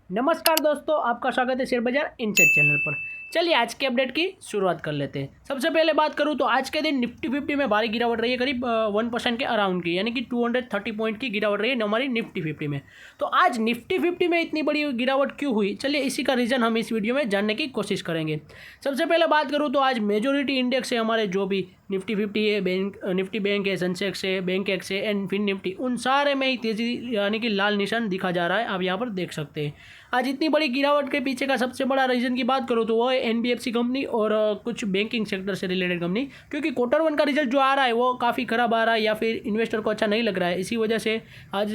नमस्कार दोस्तों, आपका स्वागत है शेयर बाजार इनसाइड चैनल पर। चलिए आज के अपडेट की शुरुआत कर लेते हैं। सबसे पहले बात करूं तो आज के दिन निफ्टी 50 में भारी गिरावट रही है, करीब 1% के अराउंड की, यानी कि 230 पॉइंट की गिरावट रही है हमारी निफ्टी 50 में। तो आज निफ्टी 50 में इतनी बड़ी गिरावट क्यों हुई, चलिए इसी का रीज़न हम इस वीडियो में जानने की कोशिश करेंगे। सबसे पहले बात करूँ तो आज मेजोरिटी इंडेक्स है हमारे, जो भी निफ्टी 50 है, निफ्टी बैंक है, सेंसेक्स है, बैंक एक्स है एंड फिन निफ्टी, उन सारे में ही तेज़ी यानी कि लाल निशान दिखा जा रहा है, आप यहाँ पर देख सकते हैं। आज इतनी बड़ी गिरावट के पीछे का सबसे बड़ा रीज़न की बात करूँ तो वो है एनबीएफसी कंपनी और कुछ बैंकिंग सेक्टर से रिलेटेड कंपनी, क्योंकि क्वार्टर वन का रिजल्ट जो आ रहा है वो काफ़ी ख़राब आ रहा है या फिर इन्वेस्टर को अच्छा नहीं लग रहा है। इसी वजह से आज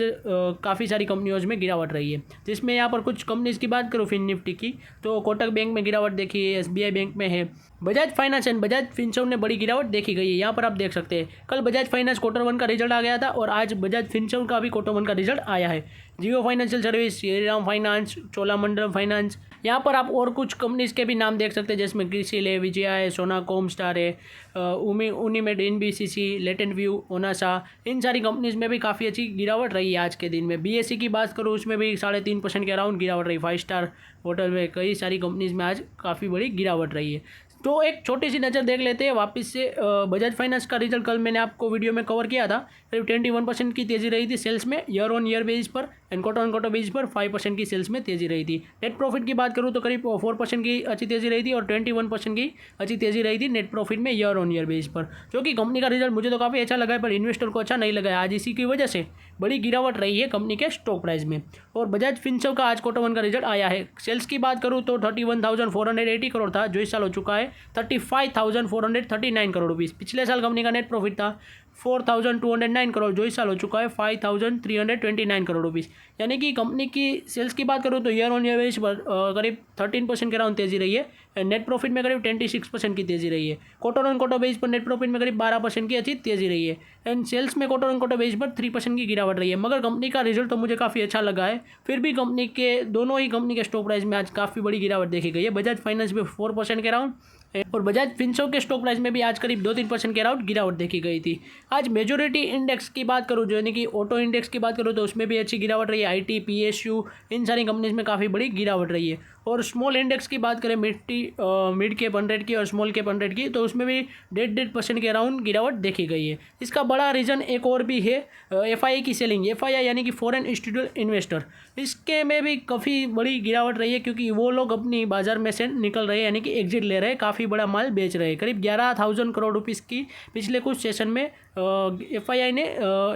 काफ़ी सारी कंपनियों में गिरावट रही है, जिसमें यहाँ पर कुछ कंपनीज़ की बात करूँ फिन निफ्टी की तो कोटक बैंक में गिरावट देखी है, एसबीआई बैंक में है, Bajaj finance and Bajaj Finserv ने बड़ी गिरावट देखी गई है। यहाँ पर आप देख सकते हैं कल बजाज फाइनेंस क्वार्टर वन का रिजल्ट आ गया था और आज बजाज फिनसर्व का भी क्वार्टर वन का रिजल्ट आया है। Jio financial service, Shriram finance, Cholamandalam finance, यहाँ पर आप और कुछ कंपनीज़ के भी नाम देख सकते हैं, जिसमें क्रिसिल है, विजया है, सोनाकॉम स्टार है, उनीमेड, एनबीसीसी, लेटेंट व्यू, ओनासा, इन सारी कंपनीज़ में भी काफ़ी अच्छी गिरावट रही है आज के दिन में। बीएससी की बात करूँ उसमें भी 3.5% के अराउंड गिरावट रही। 5 स्टार होटल में कई सारी कंपनीज़ में आज काफ़ी बड़ी गिरावट रही है। तो एक छोटी सी नज़र देख लेते हैं वापस से। बजाज फाइनेंस का रिजल्ट कल मैंने आपको वीडियो में कवर किया था, करीब 21% की तेज़ी रही थी सेल्स में ईयर ऑन ईयर बेस पर and quarter on quarter base पर 5% की सेल्स में तेज़ी रही थी। नेट प्रॉफिट की बात करूँ तो करीब 4% की अच्छी तेज़ी रही थी और 21% की अच्छी तेज़ी रही थी नेट प्रॉफिट में ईयर ऑन ईयर बेस पर, जो कि कंपनी का रिजल्ट मुझे तो काफ़ी अच्छा लगा है, पर इन्वेस्टर को अच्छा नहीं लगा है। आज इसी की वजह से बड़ी गिरावट रही है कंपनी के स्टॉक प्राइस में। और बजाज फिनसर्व का आज क्वार्टर वन का रिजल्ट आया है। सेल्स की बात करूँ तो 31,480 करोड़ था, जो इस साल हो चुका है 35,439 करोड़ रुपीज़। पिछले साल कंपनी का नेट प्रॉफिट था 4,209 करोड़, जो इस साल हो चुका है 5,329 करोड़ रुपीज़। यानी कि कंपनी की सेल्स की बात करूँ तो ईयर ऑन ईयर बेस पर करीब 13% के अराउंड तेज़ी रही है। नेट प्रॉफिट में करीब 26% की तेज़ी रही है। क्वार्टर ऑन क्वार्टर बेस पर नेट प्रॉफिट में करीब 12% की अच्छी तेज़ी रही है एंड सेल्स में क्वार्टर ऑन क्वार्टर बेस पर 3% की गिरावट रही है। मगर कंपनी का रिजल्ट तो मुझे काफ़ी अच्छा लगा है। फिर भी कंपनी के दोनों ही कंपनी के स्टॉक प्राइस में आज काफ़ी बड़ी गिरावट देखी गई है। बजाज फाइनेंस में 4% के अराउंड और बजाज फिनसर्व के स्टॉक प्राइस में भी आज करीब 2-3% के अराउंड गिरावट देखी गई थी। आज मेजोरिटी इंडेक्स की बात करूँ, जो यानी कि ऑटो इंडेक्स की बात करूँ तो उसमें भी अच्छी गिरावट रही है। आईटी, पीएसयू, इन सारी कंपनीज में काफ़ी बड़ी गिरावट रही है। और स्मॉल इंडेक्स की बात करें मिड कैप 100 की और स्मॉल कैप 100 की, तो उसमें भी 1.5% के अराउंड गिरावट देखी गई है। इसका बड़ा रीज़न एक और भी है, एफआईआई की सेलिंग। एफआईआई यानी कि फॉरेन इंस्टीट्यूशनल इन्वेस्टर, इसके में भी काफ़ी बड़ी गिरावट रही है, क्योंकि वो लोग अपनी बाजार में से निकल रहे हैं, यानी कि एग्जिट ले रहे हैं, काफ़ी बड़ा माल बेच रहे हैं। करीब 11,000 करोड़ रुपीज़ की पिछले कुछ सेशन में एफआईआई ने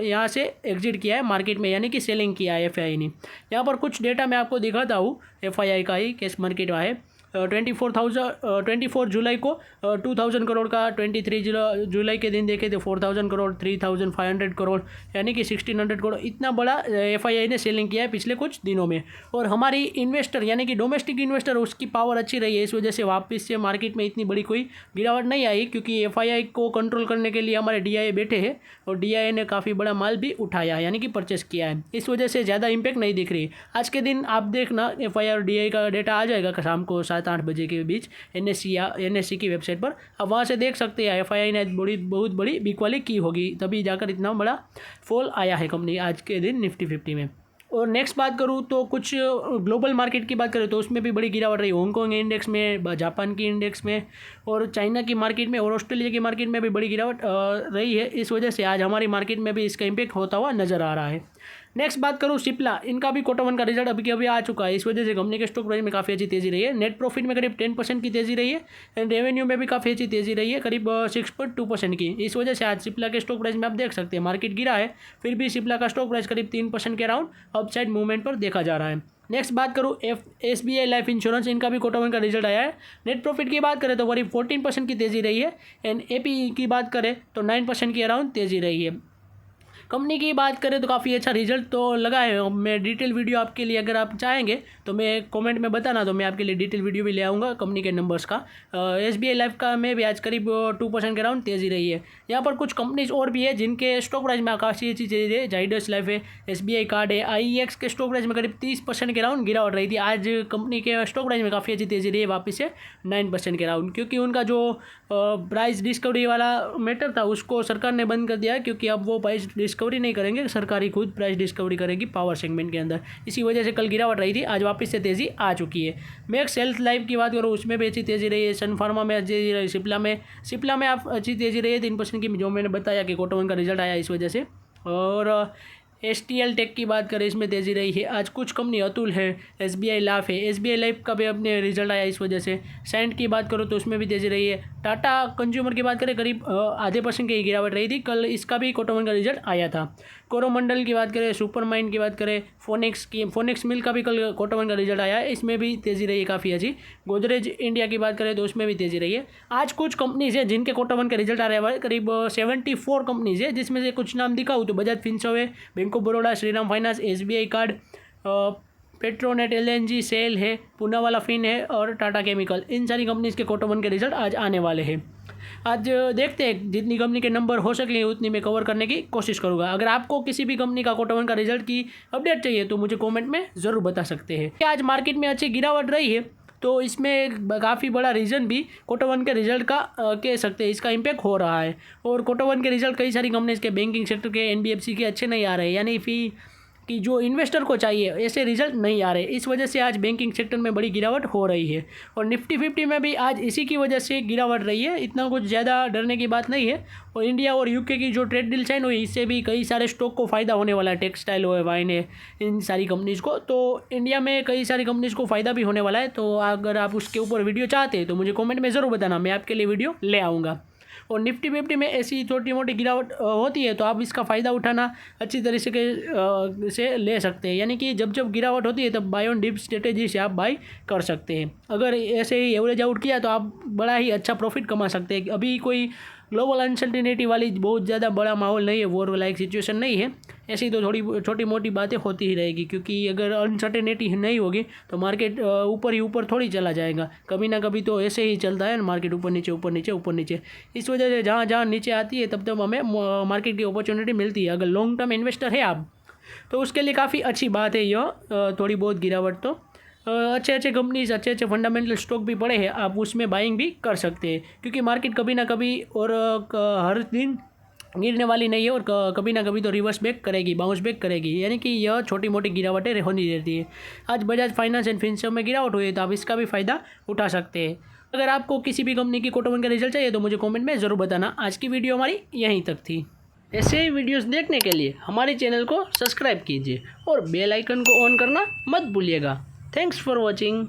यहाँ से एग्जिट किया है मार्केट में, यानी कि सेलिंग किया है एफआईआई ने। यहाँ पर कुछ डेटा मैं आपको दिखाता हूँ एफआईआई का ही, कैश मार्केट है। 24 जुलाई को 2,000 करोड़ का, 23 जुलाई के दिन देखे तो 4,000 करोड़, 3,500 करोड़, यानी कि 1,600 करोड़, इतना बड़ा एफआईआई ने सेलिंग किया है पिछले कुछ दिनों में। और हमारी इन्वेस्टर यानी कि डोमेस्टिक इन्वेस्टर, उसकी पावर अच्छी रही है, इस वजह से वापस से मार्केट में इतनी बड़ी कोई गिरावट नहीं आई, क्योंकि एफआईआई को कंट्रोल करने के लिए हमारे डीआईए बैठे हैं और डीआईए ने काफ़ी बड़ा माल भी उठाया है, यानी कि परचेस किया है। इस वजह से ज़्यादा इंपैक्ट नहीं दिख रही। आज के दिन आप देखना एफआईआई और डीआईए का डेटा आ जाएगा शाम को 7-8 बजे के बीच एनएससी या एनएससी की वेबसाइट पर। अब वहाँ से देख सकते हैं एफआईआई ने बहुत बड़ी बिक वाली की होगी, तभी जाकर इतना बड़ा फॉल आया है कंपनी आज के दिन निफ्टी 50 में। और नेक्स्ट बात करूँ तो कुछ ग्लोबल मार्केट की बात करें तो उसमें भी बड़ी गिरावट रही। हांगकॉन्ग इंडेक्स में, जापान की इंडेक्स में और चाइना की मार्केट में और ऑस्ट्रेलिया की मार्केट में भी बड़ी गिरावट रही है। इस वजह से आज हमारी मार्केट में भी इसका इम्पैक्ट होता हुआ नज़र आ रहा है। नेक्स्ट बात करूँ सिप्ला, इनका भी क्वार्टर वन का रिजल्ट अभी आ चुका है। इस वजह से कंपनी के स्टॉक प्राइस में काफ़ी अच्छी तेज़ी रही है। नेट प्रॉफिट में करीब 10% की तेज़ी रही है एंड रेवेन्यू में भी काफ़ी अच्छी तेज़ी रही है, करीब 6.2% की। इस वजह से आज सिप्ला के स्टॉक प्राइस में आप देख सकते हैं मार्केट गिरा है, फिर भी सिप्ला का स्टॉक प्राइस करीब 3% के अराउंड अपसाइड मूवमेंट पर देखा जा रहा है। नेक्स्ट बात करूँ एसबीआई लाइफ इंश्योरेंस, इनका भी क्वार्टर वन का रिजल्ट आया है। नेट प्रॉफिट की बात करें तो करीब 14% की तेज़ी रही है एंड एपीई की बात करें तो 9% की अराउंड तेज़ी रही है। कंपनी की बात करें तो काफ़ी अच्छा रिजल्ट तो लगा है। मैं डिटेल वीडियो आपके लिए, अगर आप चाहेंगे तो मैं कमेंट में बताना, तो मैं आपके लिए डिटेल वीडियो भी ले आऊँगा कंपनी के नंबर्स का। एसबीआई लाइफ का में भी आज करीब 2% के अराउंड तेज़ी रही है। यहाँ पर कुछ कंपनीज और भी है जिनके स्टॉक प्राइस में काफ़ी अच्छी तेज़ी है। जाइडस लाइफ है, एसबीआई कार्ड है, आईईएक्स के स्टॉक प्राइस में करीब 30% के अराउंड गिरावट रही थी। आज कंपनी के स्टॉक प्राइस में काफ़ी अच्छी तेज़ी रही है वापस से 9% के अराउंड, क्योंकि उनका जो प्राइस डिस्कवरी वाला मैटर था उसको सरकार ने बंद कर दिया है, क्योंकि अब वो प्राइस डिस्कवरी नहीं करेंगे, सरकारी खुद प्राइस डिस्कवरी करेगी पावर सेगमेंट के अंदर। इसी वजह से कल गिरावट रही थी, आज वापस से तेज़ी आ चुकी है। मैक्स हेल्थ लाइफ की बात करूँ उसमें भी अच्छी तेज़ी रही है, सन फार्मा में अच्छी तेज़ी रही, सिप्ला में आप अच्छी तेज़ी रही है 3% की, जो मैंने बताया कि क्वार्टर 1 का रिजल्ट आया इस वजह से। और STL टेक की बात करें इसमें तेज़ी रही है। आज कुछ कंपनी अतुल है, SBI लाइफ है, SBI लाइफ का भी अपने रिजल्ट आया इस वजह से। सेंट की बात करो तो उसमें भी तेज़ी रही है। टाटा कंज्यूमर की बात करें करीब आधे % की गिरावट रही थी, कल इसका भी क्वार्टर 1 का रिजल्ट आया था। कोरोमंडल की बात करें, सुपर माइंड की बात करें, फोनिक्स मिल का भी कल क्वार्टर 1 का रिजल्ट आया है, इसमें भी तेज़ी रही है काफ़ी अच्छी। गोदरेज इंडिया की बात करें तो उसमें भी तेज़ी रही है। आज कुछ कंपनीज है जिनके क्वार्टर 1 का रिजल्ट आ रहा है, करीब 74 कंपनीज है, जिसमें से कुछ नाम दिखाऊँ तो बजाज फिनसर्व है, bank of Baroda, Shriram finance, SBI card, Petronet, LNG, SAIL है, पूनावाला फिन है और टाटा केमिकल। इन सारी कंपनीज के क्वार्टर 1 के रिजल्ट आज आने वाले हैं। आज देखते हैं, जितनी कंपनी के नंबर हो सके उतनी मैं कवर करने की कोशिश करूंगा। अगर आपको किसी भी कंपनी का क्वार्टर 1 का रिजल्ट की अपडेट चाहिए तो मुझे कमेंट में ज़रूर बता सकते हैं। आज मार्केट में अच्छी गिरावट रही है, तो इसमें काफ़ी बड़ा रीज़न भी क्वार्टर 1 के रिजल्ट का कह सकते हैं, इसका इम्पैक्ट हो रहा है। और क्वार्टर 1 के रिजल्ट कई सारी कंपनीज के, बैंकिंग सेक्टर के, NBFC के अच्छे नहीं आ रहे, यानी कि जो इन्वेस्टर को चाहिए ऐसे रिजल्ट नहीं आ रहे। इस वजह से आज बैंकिंग सेक्टर में बड़ी गिरावट हो रही है। और निफ्टी 50 में भी आज इसी की वजह से गिरावट रही है, इतना कुछ ज़्यादा डरने की बात नहीं है। और इंडिया और UK की जो ट्रेड डील साइन हुई, इससे भी कई सारे स्टॉक को फ़ायदा होने वाला है, टेक्सटाइल हो, वाइन है, इन सारी कंपनीज़ को। तो इंडिया में कई सारी कंपनीज़ को फ़ायदा भी होने वाला है। तो अगर आप उसके ऊपर वीडियो चाहते हैं तो मुझे कमेंट में ज़रूर बताना, मैं आपके लिए वीडियो ले आऊँगा। और निफ्टी 50 में ऐसी छोटी मोटी गिरावट होती है तो आप इसका फ़ायदा उठाना अच्छी तरीके से ले सकते हैं, यानी कि जब जब गिरावट होती है तब बाय ऑन डिप स्ट्रेटेजी से आप बाई कर सकते हैं। अगर ऐसे ही एवरेज आउट किया तो आप बड़ा ही अच्छा प्रॉफिट कमा सकते हैं। अभी कोई ग्लोबल अनसर्टिनिटी वाली बहुत ज़्यादा बड़ा माहौल नहीं है, वॉर लाइक सिचुएशन नहीं है, ऐसी तो थोड़ी छोटी मोटी बातें होती ही रहेगी। क्योंकि अगर अनसर्टिनिटी नहीं होगी तो मार्केट ऊपर ही ऊपर थोड़ी चला जाएगा, कभी ना कभी तो ऐसे ही चलता है मार्केट, ऊपर नीचे ऊपर नीचे ऊपर नीचे। इस वजह से जहाँ जहाँ नीचे आती है तब तब हमें मार्केट की अपॉर्चुनिटी मिलती है। अगर लॉन्ग टर्म इन्वेस्टर है आप तो उसके लिए काफ़ी अच्छी बात है यह थोड़ी बहुत गिरावट। तो अच्छे कंपनीज, अच्छे फंडामेंटल स्टॉक भी पड़े हैं, आप उसमें बाइंग भी कर सकते हैं। क्योंकि मार्केट कभी ना कभी और हर दिन गिरने वाली नहीं है, और कभी ना कभी तो रिवर्स बैक करेगी, बाउंस बैक करेगी, यानी कि यह छोटी मोटी गिरावटें होनी रहती है। आज बजाज फाइनेंस एंड फिनसर्व में गिरावट हुई है तो आप इसका भी फ़ायदा उठा सकते हैं। अगर आपको किसी भी कंपनी की क्वार्टर 1 का रिजल्ट चाहिए तो मुझे कमेंट में ज़रूर बताना। आज की वीडियो हमारी यहीं तक थी। ऐसे ही वीडियोस देखने के लिए हमारे चैनल को सब्सक्राइब कीजिए और बेल आइकन को ऑन करना मत भूलिएगा। Thanks for watching.